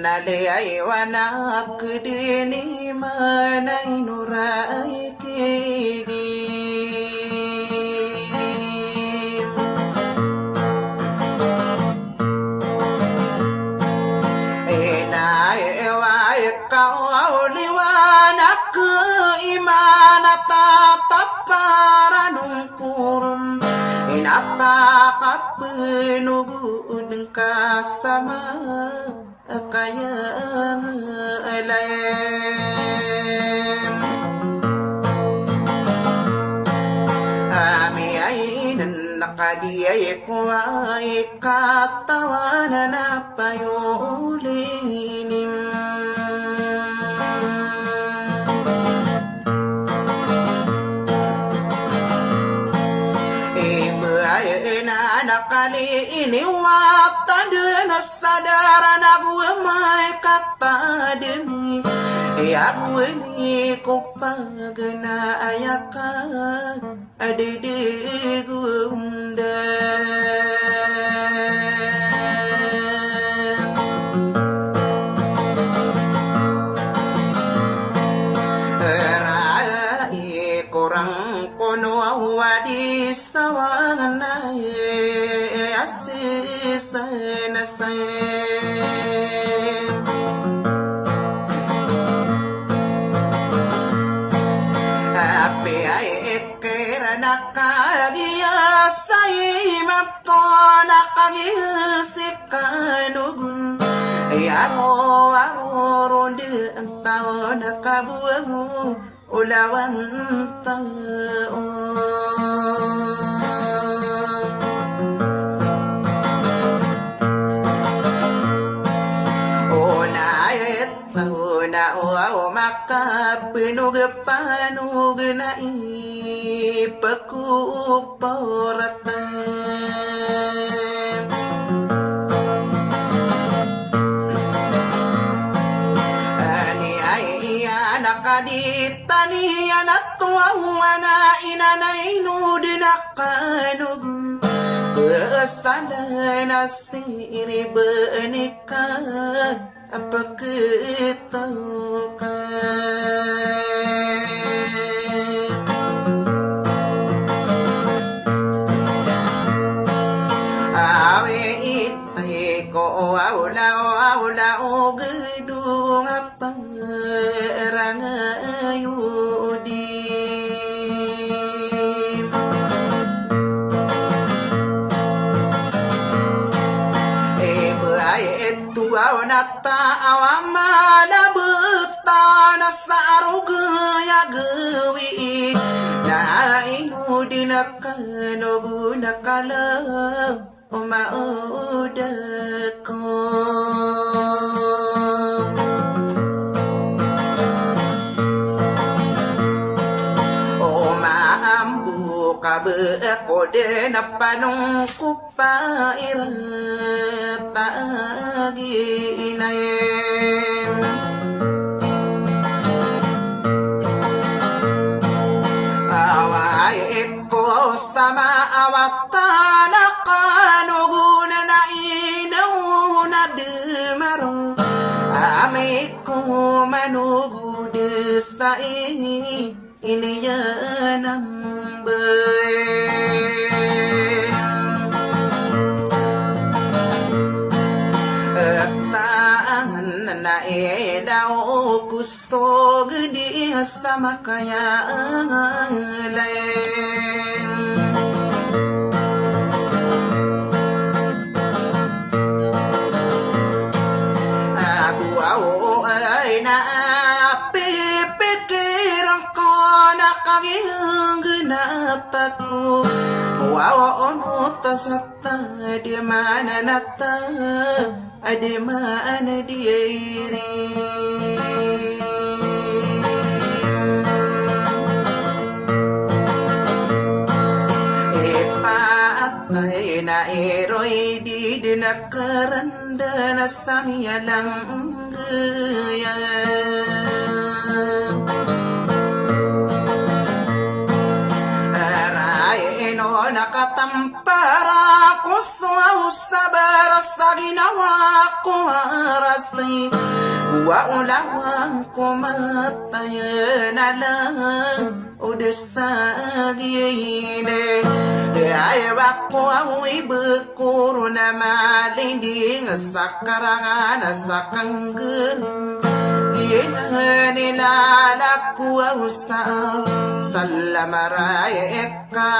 Nalay wanak dini manay nuray kigi Inay way kau liwanak imana tataparanung purum Inapakapenugud kasama kaya alayem Ami ay nakadiyay ko ay katawanan na payulinim Nakali iniwatan din sadara na may katademi Yagwini ko pagnayakan adidigundan Rai kurang kono wadi sawanay Asisay Api ay ikira nakagiya say mato nakagisikanug Yaro rundi ang tao nakabuwa mo ulawan tao Makapinog panog na ipakuporatan Ani ay iya nakadita niya natuwa na inanay nudinakanog Besalan na siribanikan apa kita awe itay ko aula gedung apa rangayudi nata awamana betana sarugaya gewi na inudinakan obunakala umaudako Omaambu kabe kode na panong kupairata ginayem Away eko sama awatana kanuguna na inaw na dumarong Amiku manugudu sai iliyanang bay Taan na daw kusog di sama kaya lain Aku ay napipikiran ko na kaging ginataku Wow, ono tasata di mana nata di mana diri Ipatay na eroy di dinakaranda na samiyalang gaya Nakatampara ko sa sa ginawa ko arasi Waulawang kumatay na lang Udesa giyine Ay bako awi bekuro na malinding Sa karangan sa kanggerin Nilalako sa salamaray eka